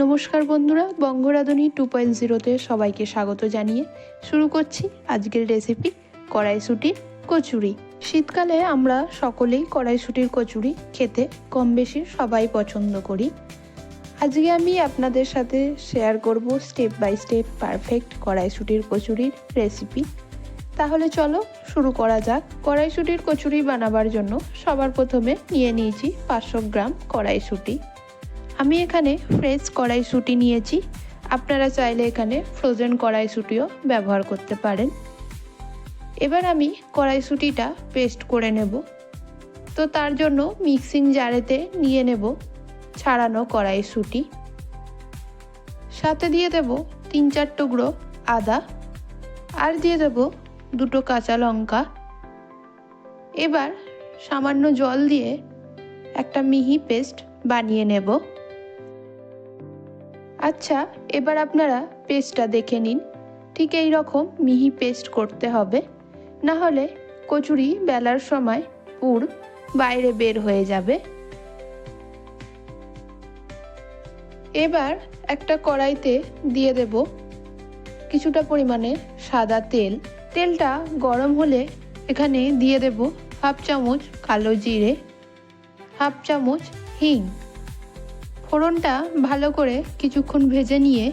নমস্কার বন্ধুরা, বঙ্গরাধুনী 2.0-তে সবাইকে স্বাগত জানিয়ে শুরু করছি আজকের রেসিপি কড়াইশুঁটির কচুরি। শীতকালে আমরা সকলেই কড়াইশুঁটির কচুরি খেতে কম বেশি সবাই পছন্দ করি। আজকে আমি আপনাদের সাথে শেয়ার করব স্টেপ বাই স্টেপ পারফেক্ট কড়াইশুঁটির কচুরির রেসিপি। তাহলে চলো শুরু করা যাক। কড়াইশুঁটির কচুরি বানাবার জন্য সবার প্রথমে নিয়ে নিয়েছি 500 গ্রাম কড়াইশুঁটি। আমি এখানে ফ্রেশ কড়াইশুঁটি নিয়েছি, আপনারা চাইলে এখানে ফ্রোজেন কড়াইশুঁটিও ব্যবহার করতে পারেন। এবার আমি কড়াইশুঁটিটা পেস্ট করে নেব। তো তার জন্য মিক্সিং জারেতে নিয়ে নেব ছাড়ানো কড়াইশুঁটি, সাথে দিয়ে দেব 3-4 টুকরো আদা, আর দিয়ে দেব 2 কাঁচা লঙ্কা। এবার সামান্য জল দিয়ে একটা মিহি পেস্ট বানিয়ে নেব। আচ্ছা, এবার আপনারা পেস্টটা দেখে নিন। ঠিক এই রকম মিহি পেস্ট করতে হবে, না হলে কচুরি বেলার সময় পুর বাইরে বের হয়ে যাবে। এবার একটা কড়াইতে দিয়ে দেব কিছুটা পরিমাণে সাদা তেল। তেলটা গরম হলে এখানে দিয়ে দেব 1/2 চামচ কালো জিরে, 1/2 চামচ হিং। ফোড়নটা ভালো করে কিছুক্ষণ ভেজে নিয়ে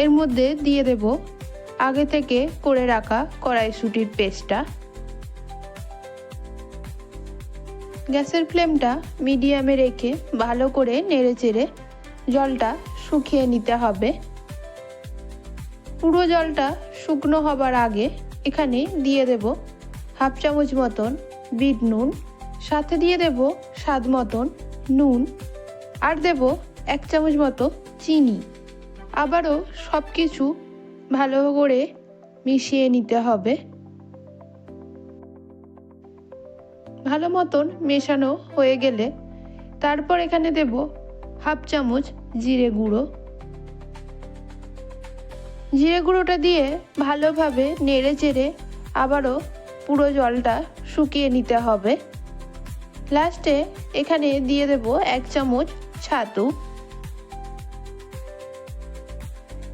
এর মধ্যে দিয়ে দেব আগে থেকে করে রাখা কড়াইশুঁটির পেস্টটা। গ্যাসের ফ্লেমটা মিডিয়ামে রেখে ভালো করে নেড়েচেড়ে জলটা শুকিয়ে নিতে হবে। পুরো জলটা শুকনো হবার আগে এখানে দিয়ে দেব 1/2 চামচ মতন বিট নুন, সাথে দিয়ে দেব স্বাদ মতন নুন, আর দেব 1 চামচ মতো চিনি। আবারও সব কিছু ভালো করে মিশিয়ে নিতে হবে। ভালো মতন মেশানো হয়ে গেলে তারপর এখানে দেব 1/2 চামচ জিরে গুঁড়ো। জিরে গুঁড়োটা দিয়ে ভালোভাবে নেড়ে চেড়ে আবারও পুরো জলটা শুকিয়ে নিতে হবে। লাস্টে এখানে দিয়ে দেব 1 চামচ ছাতু।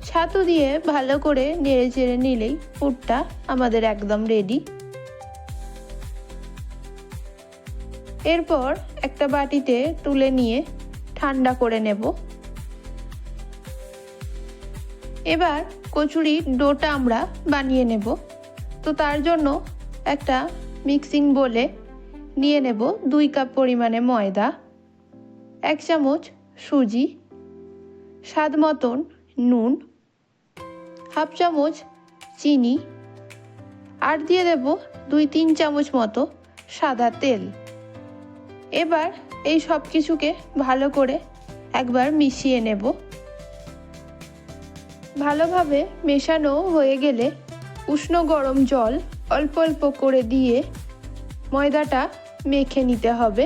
ছাতু দিয়ে ভালো করে নেড়ে চেড়ে নিলেই পুরটা আমাদের একদম রেডি। এরপর একটা বাটিতে তুলে নিয়ে ঠান্ডা করে নেব। এবার কচুরির ডোটা আমরা বানিয়ে নেব। তো তার জন্য একটা মিক্সিং বোলে নিয়ে নেব 2 কাপ পরিমাণে ময়দা, 1 চামচ সুজি, স্বাদ মতন নুন, 1/2 চামচ চিনি, আর দিয়ে দেব 2-3 চামচ মতো সাদা তেল। এবার এই সব কিছুকে ভালো করে একবার মিশিয়ে নেব। ভালোভাবে মেশানো হয়ে গেলে উষ্ণ গরম জল অল্প অল্প করে দিয়ে ময়দাটা মেখে নিতে হবে।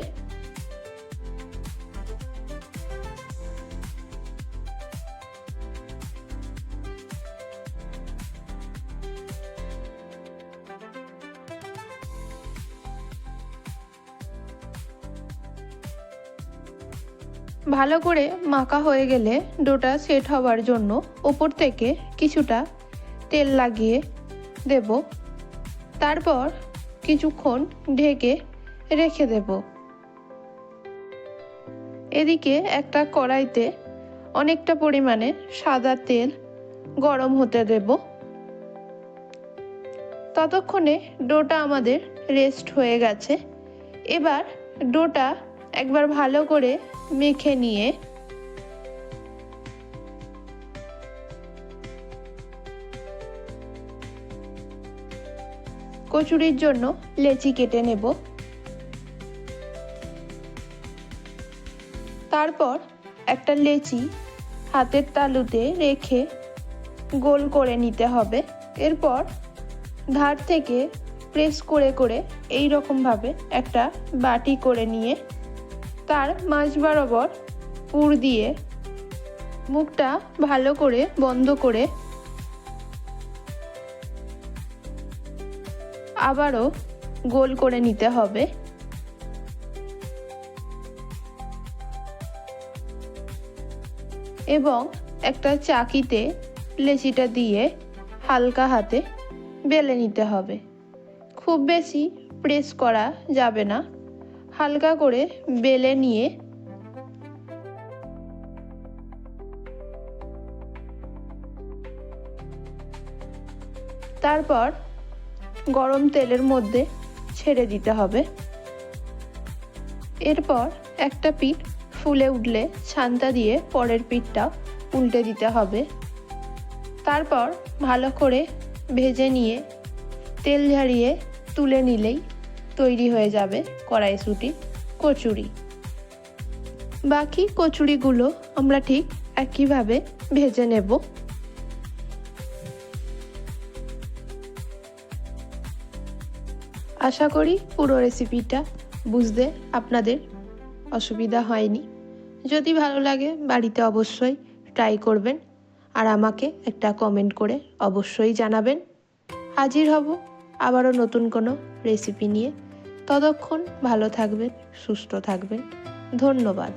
ভালো করে মাখা হয়ে গেলে ডোটা সেট হওয়ার জন্য ওপর থেকে কিছুটা তেল লাগিয়ে দেব। তারপর কিছুক্ষণ ঢেকে রেখে দেব। এদিকে একটা কড়াইতে অনেকটা পরিমাণে সাদা তেল গরম হতে দেব। ততক্ষণে ডোটা আমাদের রেস্ট হয়ে গেছে। এবার ডোটা একবার ভালো করে মেখে নিয়ে কচুরির জন্য লেচি কেটে নেব। তারপর একটা লেচি হাতের তালুতে রেখে গোল করে নিতে হবে। এরপর ধার থেকে প্রেস করে করে এই রকমভাবে একটা বাটি করে নিয়ে তার মাঝ বরাবর পুর দিয়ে মুখটা ভালো করে বন্ধ করে আবারও গোল করে নিতে হবে। এবং একটা চাকিতে লেচিটা দিয়ে হালকা হাতে বেলে নিতে হবে। খুব বেশি প্রেস করা যাবে না, হালকা করে বেলে নিয়ে তারপর গরম তেলের মধ্যে ছেড়ে দিতে হবে। এরপর একটা পিঠ ফুলে উঠলে ছান্তা দিয়ে পরের পিঠটা উল্টে দিতে হবে। তারপর ভালো করে ভেজে নিয়ে তেল ঝারিয়ে তুলে নিলেই তৈরি হয়ে যাবে কড়াইশুঁটি কচুরি। বাকি কচুরিগুলো আমরা ঠিক একইভাবে ভেজে নেব। আশা করি পুরো রেসিপিটা বুঝতে আপনাদের অসুবিধা হয়নি। যদি ভালো লাগে বাড়িতে অবশ্যই ট্রাই করবেন আর আমাকে একটা কমেন্ট করে অবশ্যই জানাবেন। হাজির হব আবারও নতুন কোনো রেসিপি নিয়ে। ততক্ষণ ভালো থাকবেন, সুস্থ থাকবেন। ধন্যবাদ।